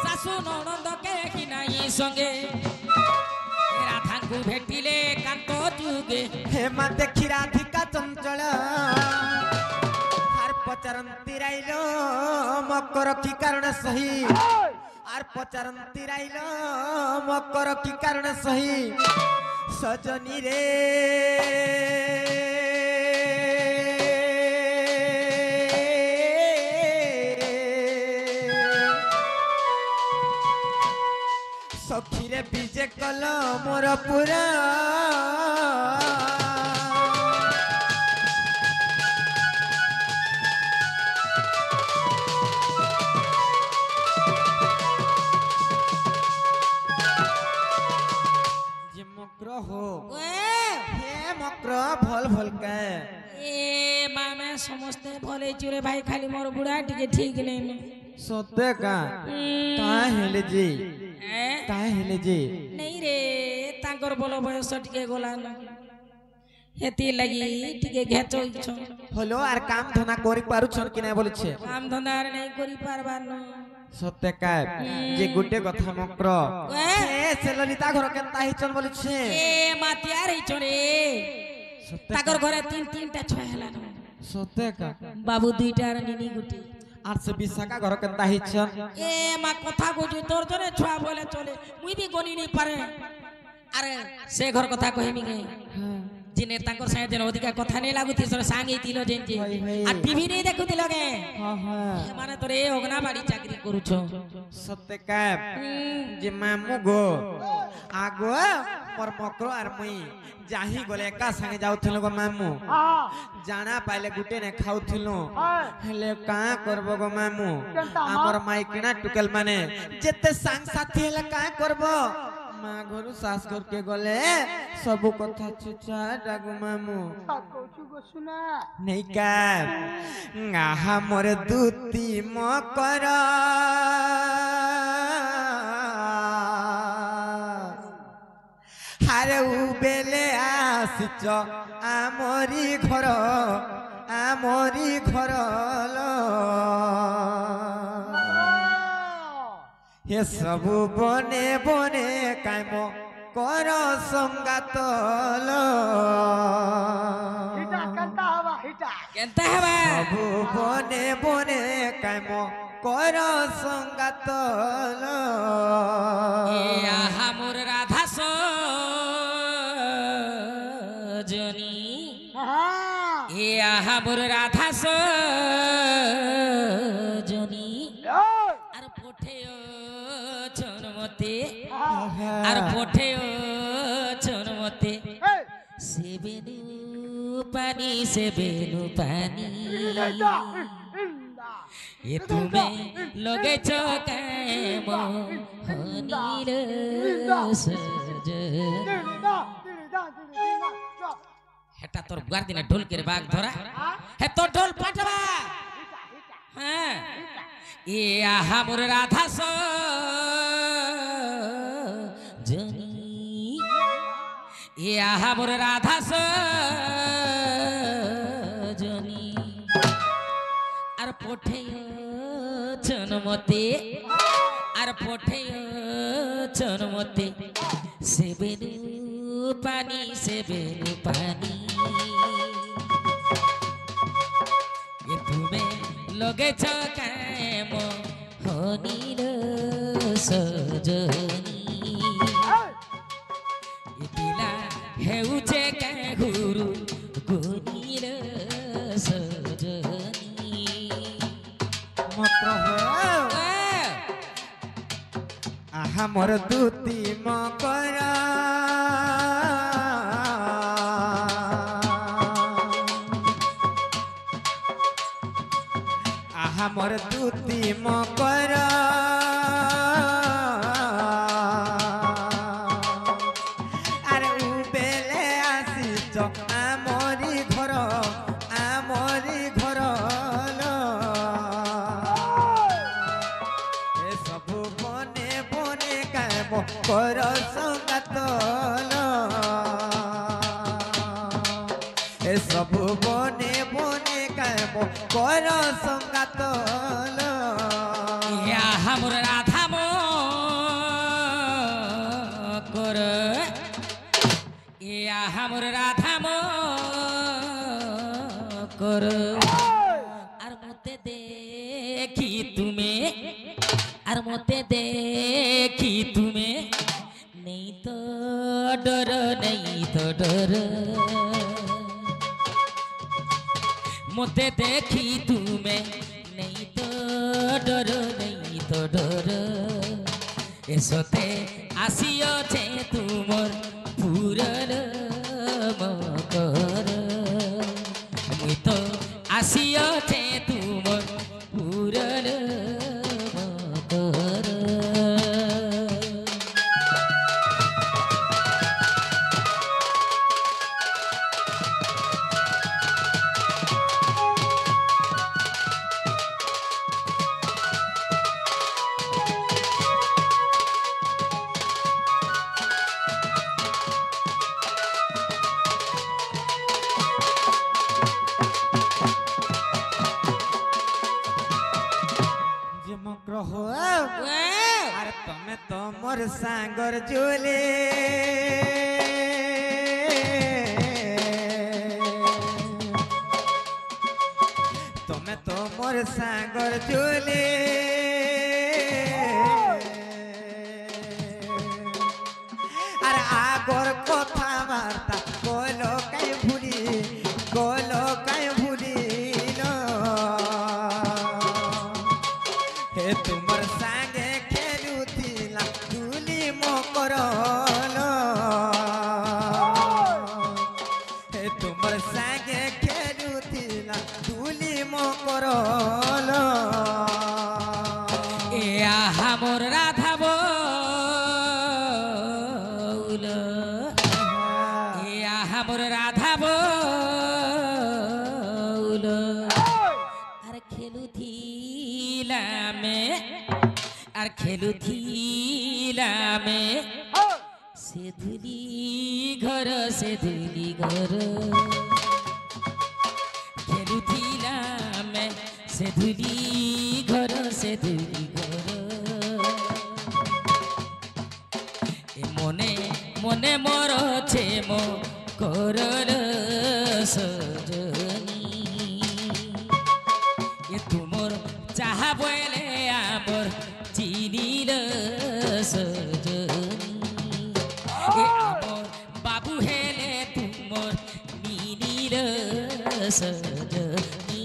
শাশু ননদ কে কি নাই সঙ্গে রাধাঙ্কু ভেটিলে কান্ত যুগে হেমা দেখি রাধিকা চঞ্চল আর পচারন্তি রাইল মকর কি কারণ সহি আর পচারন্তি রাইল মকর কি কারণ সহি সজনী রে সখীরে বিজে কল মোর পুরা যে মক্র হো হে মক্র ভল ভল কে এ মামা সমস্তে ভলে চুরে ভাই খালি মোর বুড়া টিকে ঠিক নেই সত্যে কা তা হেলে জি তা হেলে জি নেই রে তাঙ্কর বল বয়স টিকে গলা না হেতি লাগি টিকে ঘেচইছ হলো আর কাম ধনা করি পারুছন কি না বলছে কাম ধন্দা আর নাই করি পারবার না সত্যে কা যে গুটে কথা মক্র এ সে ললিতা ঘর কেনতা হিচন বলছে এ মাতিয়ার হিচ রে তাকর ঘরে তিনটা ছয় হেলা না সত্যে কা বাবু দুইটা আর নিনি গুটি আর সে বিশাখা ঘর কেনতা হিচন এ মা কথা কইছি তোর জনে ছয়া বলে চলে মুই বি গনি নাই পারে আরে সে ঘর কথা কহিমি গে जिने तांकर साथे जन अधिका कथा नै लागुती सर सांगे तिलो जेन जे आ टीवी नै देखुती लगे हां हां माने तोरे ओगना बाड़ी चाकरी करूछो सत्य का जे मामू गो आगो मोर मक्रो आर मुई जाही गले एका संगे जाउथिलो गो मामू जाना पाइले गुटे ने खाउथिलो हेले का करबो गो मामू हमर माई किना टुकल माने जेते संग साथी हेले का करबो मा घरु सास घर के गले सब कथा छुचा डागु मामू कहछु गो सुना नहीं का आहा मोर दूती मकर हारे उबेले आसिच आमरी घर लो हे सबु बने बने कायम कर संगात लो हिटा कंता हवा हिटा केनता हवा सबु बने बने कायम कर संगात लो ए आहा मोर राधा सजनी हां ए आहा मोर राधा सजनी আর পঠেও চনমতে আর পঠেও চনমতে সেবেনু পানি এ তুমি লগেছ কাম হনির সজ হেটা তোর বুয়ার দিনে ঢোলকের বাগ ধরা হে তোর ঢোল পাঠবা হ্যাঁ এ আহা মোর রাধা সজনী এ আহা মোর রাধা সজনী আর পঠেও চনমতে আর পঠেও চনমতে সেবেনু পানি এ তুমি লগেছ কাম হনির সজনী এ পিলা হেউছে কাহুরু গুনির সজনী मक्र हो आहा मोर दूती मकर आहा मोर दूती मकर अरे उबेले आसीच आमरी घर लो ए सबु बने बने काम कर संगात लो ए सबु बने बने काम कर संगात लो या हमर राधा मोर हमर राधा मो कर আর মতে দেখি তুমি আর মতে দেখি তুমি নেই তো ডর মতে দেখি তুমি নেই তো ডর এসতে আসিছে তুমর পুরন মকর মুই তো আসিছে তুমর পুরন মকর আরে তুমি তো মোর সাঙ্গর জুলে তুমি তো মোর সাঙ্গর জুলে আর আগর কথা বার্তা কইলো কাই ভুলি হে তোমার সাঙ্গে খেলুছিলাম ধুলি মকরল হে তোমার সাঙ্গে খেলুছিলাম ধুলি মকরল এ আমার রাধা বউল এ আমার রাধা বউল আর খেলুথিলামে সে ধুলি ঘর খেলুথিলামে সে ধুলি ঘর এ মনে মনে মর ছে মো করল সজনী এ তুমর চাহা বলে আমর চিনিল সজনী এ আমর বাবু হেলে তুমর মিলিল সজনী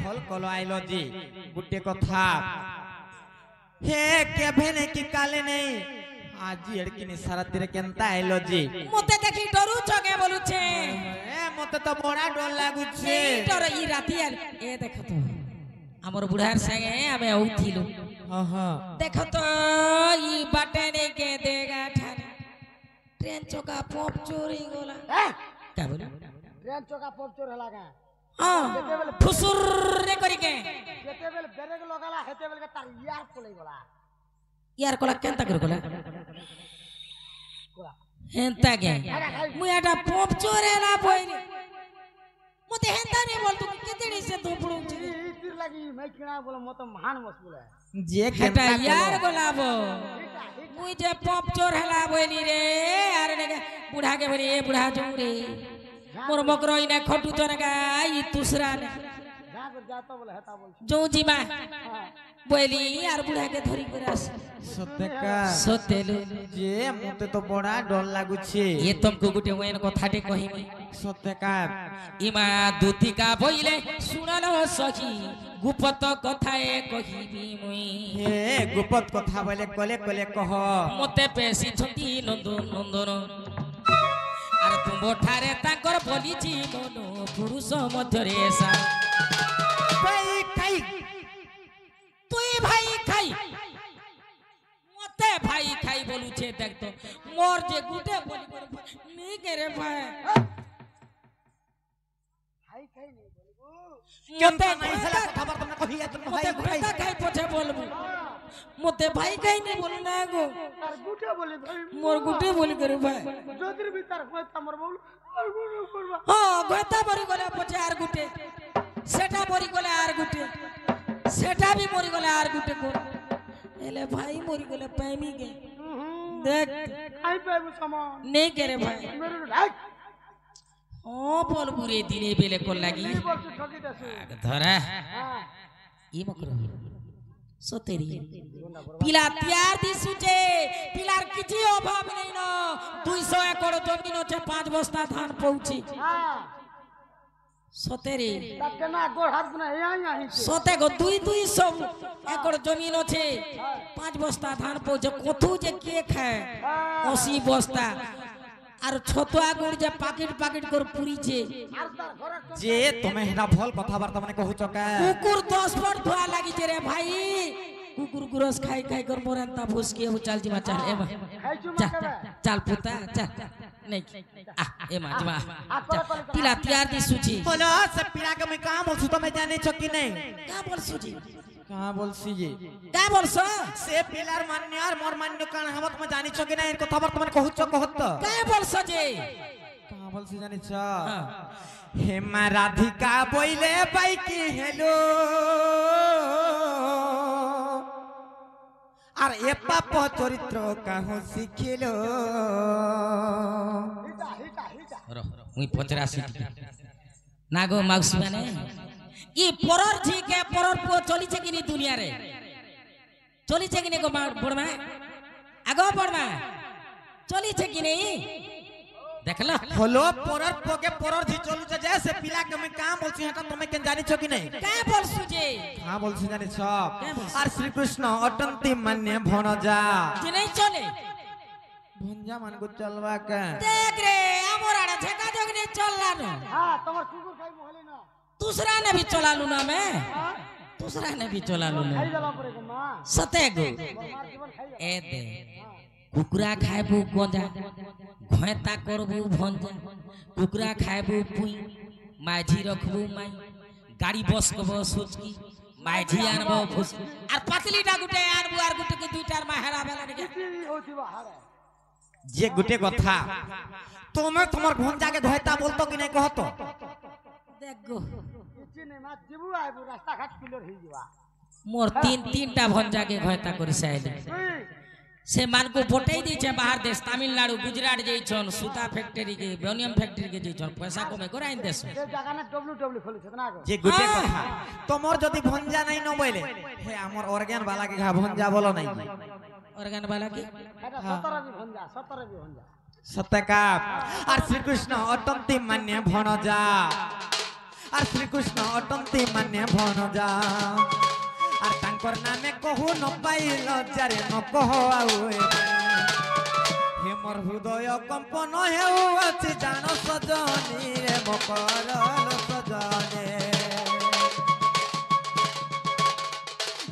ভল কল আইলো জি গুটে কথা হে কেভেনে কি কালে নেই আজি এড়কিনি সারাতিরে কেনতা আইলো জি মতে দেখি ডরু চকে বলুছে এ মতে তো বড়া ডর লাগুছে ডর ই রাতি আর এ দেখো তো আমার বুড়ার সঙ্গে আমি আউথিলু দেখো তো ই বাটে নে কে দেগা ঠানে ট্রেন চকা পপ চोरी গোলা কা বলি ट्रेन चौका पंचर है लगा फुसुर रे करी के जेते बेल ब्रेक लगाला हेते बेल के तार यार पले गला यार कोला केनता कर गोला हेंता के मु एटा पप चोरेला बोइनी मते हेंता नहीं बोल तू केतेडी से धोपड़ू छी तीर लगी मैं किना बोला मत महान मस बोला जे हेटा यार गोलाबो मु जे पप चोर हला बोइनी रे यार ने बुढ़ा के बोली ए बुढ़ा जो रे मोर मकरो इना खटू तो ना गाई दूसरा ने जा कर जाता बोला हेता बोल जो जीमा बोली यार बुढ़ा के धरी करास सत्यका सतेलु जे मते तो बड़ा डर लागुछे ये तुमको गुटे वेन कथाटे कहिमी सत्यका इमा दूतिका बोइले सुनलो सखी गुप्त कथाए कहिबी मुई हे गुप्त कथा बोले कले कले कह मते पेसी छती नंदन आरे तुम ठारे ताकर बोलीची मनो पुरुष मध्यरे सा भाई खाई तुई भाई खाई मते भाई खाई बोलू छे देख तो मोर जे गुटे बोली कर नी के रे भाई भाई कहीं नहीं बोलबो কেনতা নাই হেলা কথা বার্তা না কহিয়া তুমি ভাই মতে ভাই ঘটা খাই পছে বলবো মতে ভাই কাই নি বল না গো তার গুটে বলে ভাই মোর গুটে বলি করে ভাই जोतिर भीतर होय तमर बोल और गुरु करबा হ্যাঁ গতা বরি গলে পছে আর গুটে সেটা বরি গলে আর গুটে সেটা भी মরি গলে আর গুটে কর এলে ভাই মরি গলে পাইমি গে দেখ খাই পাইবো সমান নেই করে ভাই मेरे ढाक ও বলবু রে দিনে বেলে কর লাগি की बोल ठगी देसु ধরা हां ই মকর সতেরি পিলা তিয়ার দিছুছে পিলার কিছু অভাব নেই ন 200 একর জমিন আছে 5 বস্তা ধান পৌঁছি हां সতেরি तकना गोड़ हाथ गुना यही সতে গো 200 একর জমিন আছে 5 বস্তা ধান পৌঁছে কত যে কে খায় 80 বস্তা আর ছতুয়া গুড় যে পাকেট পাকেট করে পুরিছে যে তুমি হেনা ভল কথা বার্তা মানে কহুছ কা কুকুর 10 ফট ধোয়া লাগিছে রে ভাই কুকুর গুরস খাই খাই কর মোরান্তা ভুসকে হু চাল জিমা চাল এমা खाई चुमा চা करे চাল পুতা চা নাই এমা জিমা পিলা তিয়ার দি সুজি বলো সে পিলা কে মই কাম বলছু তুমি জানি ছ কি নাই কা বল সুজি কাম বলছি যে কা বলছ সে পিলার মান্য আর মোর মান্য কান হাম তুমি জানি ছ কি নাই এর কথা বার্তা মানে কহুছ কহত কা বলছ যে কাম বলছি জানি ছ হেমা রাধিকা বইলে বাইকি হেলো আর এ পাপ চরিত্র কাহু শিখিলো हिटा हिटा हिटा মুই পচরাসি না গো মাউসি মানে ই পরর ঝিকে পরর পুও চলিছে কিনি দুনিয়া রে চলিছে কিনি গো বড়মা আগো বড়মা চলিছে কিনি দেখলা হলো পরর পকে পরর ঝি চলুছে যে সে পিলা কে আমি কাম বলছি এটা তুমি কেন জানি ছ কি নাই কা বলছু যে কাম বলছি জানি ছ কে বলছি? আর শ্রীকৃষ্ণ অটন্তি মান্য ভনজা যে নাই চলে ভঞ্জা মান কো চলবা কা দেখ রে আমার আড়া ঝেকা জগনে চললানো हां तमर कुकुर खाई मोहली ना दूसरा ने भी चलालू ना मैं दूसरा ने भी चलालू ना खाई जाला पड़ेगा मां सते गो मार जीवन खाई जा ए दे कुकुरा खाइबू गंजा घोयता करबू भंजा कुकुरा खाइबू पुई माझी रखबू माई गाड़ी बस कबो सोचकी माझी आनबो फुसकी আর পাতলি ডা গুটে আনবু আর গুটে কে দুইটার মাহেরা বেলা নিকে की होती बाहर है যে গুটে কথা তুমি তোমার ভঞ্জাকে ধয়তা বলতো কি নাই কহতো দেখ গো इची नहीं मां जीबू आइबू रास्ता घाट क्लियर ही जीवा মোর তিনটা ভঞ্জাকে ঘয়তা করি সাইলে से मान को पटाई दीचे बाहर देश तमिलनाडु गुजरात जइछन सूता फैक्ट्री के बेनियम फैक्ट्री के जइछन पैसा कमे कराइन देस ये जगह ने डब्ल्यूडब्ल्यू खोली छ ना गो যে গুটে কথা তোমার যদি ভঞ্জা নাই ন বইলে হে আমার অর্গান বালা के ভঞ্জা বলো নাই ऑर्गन वाला की এটা 17 भी भंजा 17 भी भंजा সত্যকা আর শ্রীকৃষ্ণ অটন্তি মান্য ভনজা আর শ্রীকৃষ্ণ অটন্তি মান্য ভনজা আর তাঙ্কর নামে কহু ন পাইল যারে ন কহ আউ হে মোর হৃদয় কম্পন হেউ আছে জানো সজনী রে মকর সজনে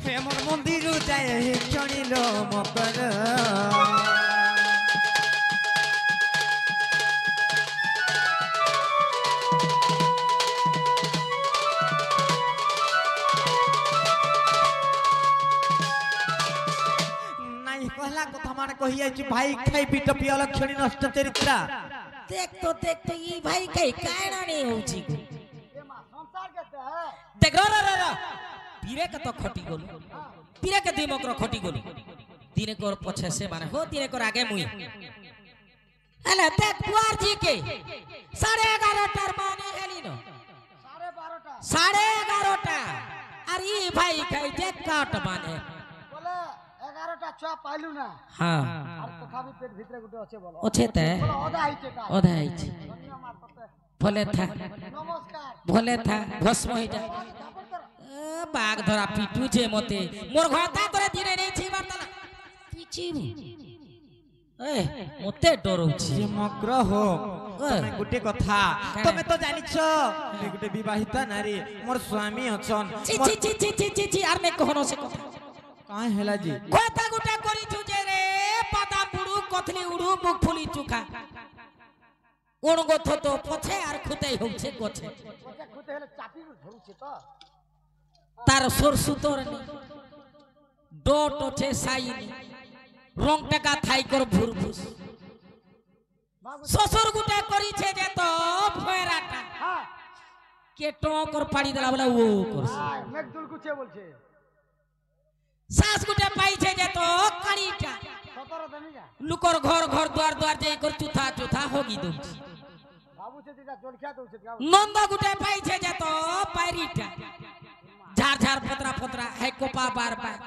হে মোর মন্দির যায় হে চড়িল মকর कहला কথা মানে কহিয়াছি ভাই খাই পিট পিয়াল ক্ষণি নষ্ট চরিত্রা देख तो ई भाई कई कायना नहीं होची ये मां संसार कहते हैं देख रो रो रो रो पीरे के तो खटी गोल पीरे के दिमक रो खटी गोल दिने को पछे से माने हो दिने को आगे मुई हले देख कुआर जी के 11:30 टार माने हेलिनो 12:30 11:30 अरे ई भाई कई देख काट माने बोले 11টা ছ পাইলু না हां আর তথাপি পেট ভিতরে গুটে আছে বলো ओछेते বলো ওদা আইছে কা ओधा आइछि ধন্য মার ততে भले था নমস্কার भले था भस्म हो जा কাপড় কর बाघ धरा पिटू जे मते मोर घाता तोरे दिने नहीं छी बातला पिची ए मते डरउछि যে মগ্র হো তুমি গুটে কথা তুমি তো জানিছ হে গুটে বিবাহিতা নারী মোর স্বামী অছন ছি ছি ছি ছি ছি ছি ছি আর ने कहनो से কথা কাই হেলা জি কথা গুটা করি छु जे रे पाता बुडू कथली उडू मुख फुली चुखा কোন গথ তো পছে আর খুতেই হচ্ছে গছে পচা খুঁতে হলে চাপি ধরুছে তো তার সরসু তোর নেই ডট আছে সাইনি রং টাকা থাই কর ভুরভুস বাবু শ্বশুর গুটে করিছে যে তো ফেরাটা হ্যাঁ কে টকর পাড়ি দেলা বলে ও করছে মেঘদুল গুছে বলছে শ্বাস গুটে পাইছে যে তো কাড়িটা 17 দেনিকা লুকর ঘর ঘর দুয়ার দুয়ার যাই কর চুথা চুথা হগি দউছি বাবু সে দিদা জলখিয়া দউছে বাবু নন্দ গুটে পাইছে যে তো পাইরিটা ঝাড় ঝাড় পতরা পতরা হে কোপা বার বার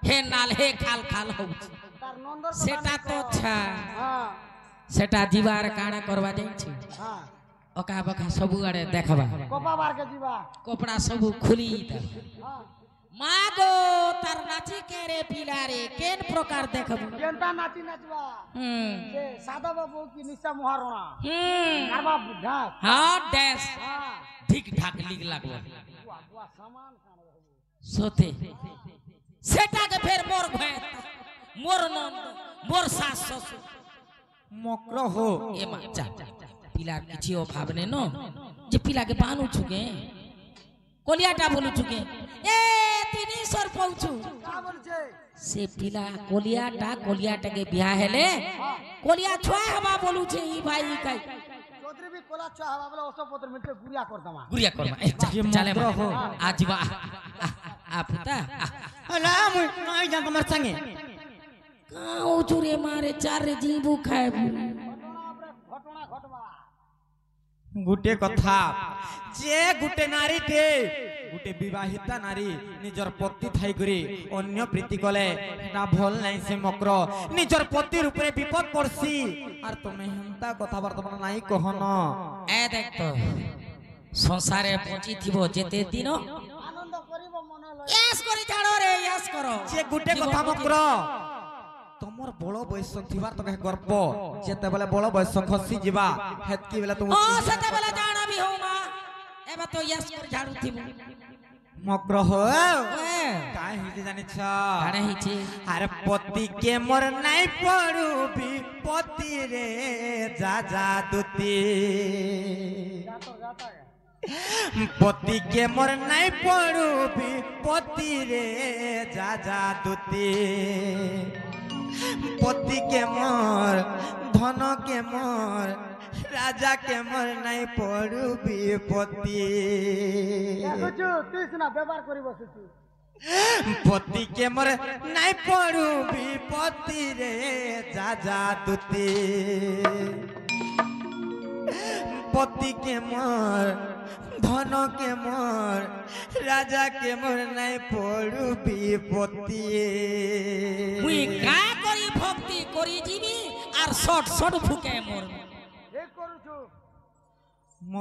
হে নাল হে খাল খাল হউছি তার নন্দর সেটা তো ছা হ্যাঁ সেটা জীবার কাଣା করবা যাইছে হ্যাঁ অকা বকা সবু আড়ে দেখবা কোপা বারকে দিবা কপড়া সবু খুলি দেব হ্যাঁ মা গো তার নাচি কে রে পিলা রে কেন প্রকার দেখব কেনতা নাচি নাচবা যে সাদা বাবু কি নিশা মহারণা কারবা বুদ্ধা হ্যাঁ ড্যান্স হ্যাঁ ঠিক ঠাক লিখ লাগলো বুয়া বুয়া সামান কান বাবু সতে সেটাকে ফের মোর ভয় মোর নন্দ মোর শাশ শ্বশুর মক্র হো এ মা যা পিলার কিছু অভাব নেই ন যে পিলাকে বানু ছুকে কলিয়াটা বলু ছুকে এ তিনি সর পৌঁছু কা বলছে সে পিলা কলিয়াটাকে বিয়া হেলে কলিয়া ছয় হবা বলুছে ই ভাই ই কাই চৌধুরী বি কোলা ছ হবা বলে ওসব পত্র মিলতে গুড়িয়া করতামা গুড়িয়া করমা এ চালে মা আজ বা আপুতা আলা মুই নাই যা তোমার সঙ্গে কাউ চুরে মারে চার জিবু খাইবু ঘটনা ঘটবা গুটে কথা যে গুটে নারীতে গুটে বিবাহিতা নারী নিজর পতি থাই করি অন্য প্রীতি কলে না ভল নাই সে মক্র নিজর পতির উপরে বিপদ পড়ছি আর তুমি হেন্তা কথাবার্তা নাই কহন এ দেখ তো সংসারে পচি থিব যেতে দিন আনন্দ করিব মনে লয় ইয়াস করে ছাড়ো রে ইয়াস করো যে গুটে কথা মক্র তোমার বড় বয়স থিবার তোকে গর্ব যেতেবেলে বড় বয়স খসি ଯିବା হেতকি বেলা তুমি ও সেতে বেলা জানাবি হও মা এবার তো ইয়াস করে ঝাড়ু থিব মক্র হো এ কাই হিতে জানিছ কানে হিছে আরে পতি কে মোর নাই পড়ুবি পতি রে যা যা দুতি যাতো যাতা পতি কে মোর নাই পড়ুবি পতি রে যা যা দুতি পতি কে মোর ধন কে মোর রাজা কে মোর নাই পড়ুবি পতি দেখুছু তুই সিনা ব্যবহার করি বসিছু পতি কে মোর নাই পড়ুবি পতি রে যা যা দুতি পতি কে মোর ধন কে মোর রাজা কে মোর নাই পড়ুবি পতি মুই কা করি ভক্তি করি জিবি আর শর্ট শর্ট ফুকে মোর ঠিক করুছু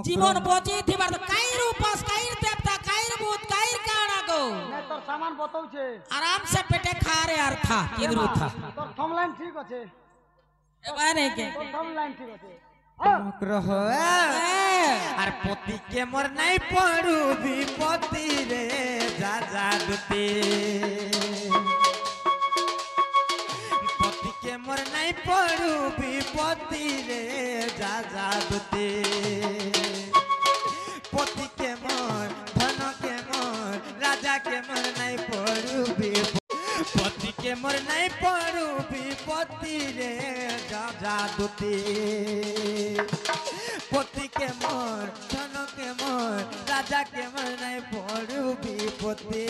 জীবন বচি থিবার কাইর উপাস কাইর দেবতা কাইর ভূত কাইর কানা গো নে তোর সামান বতাউছে आराम से पेटे खा रे यार था किधरू था তোর থম লাইন ঠিক আছে এবার নেই কে তোর থম লাইন ঠিক আছে মক্র হো আর পতি কে মোর নাই পড়ুবি পতি রে যা যা দুতি পতি কে মোর নাই পড়ুবি পতি রে যা যা দুতি পতি কে মোর ধন কে মোর রাজা কে মোর নাই পড়ুবি পতি কে মোর নাই পড়ুবি পতি রে যা যা দুতি পতি কে মোর ধন কে মোর রাজা কে মোর নাই পড়ুবি পতি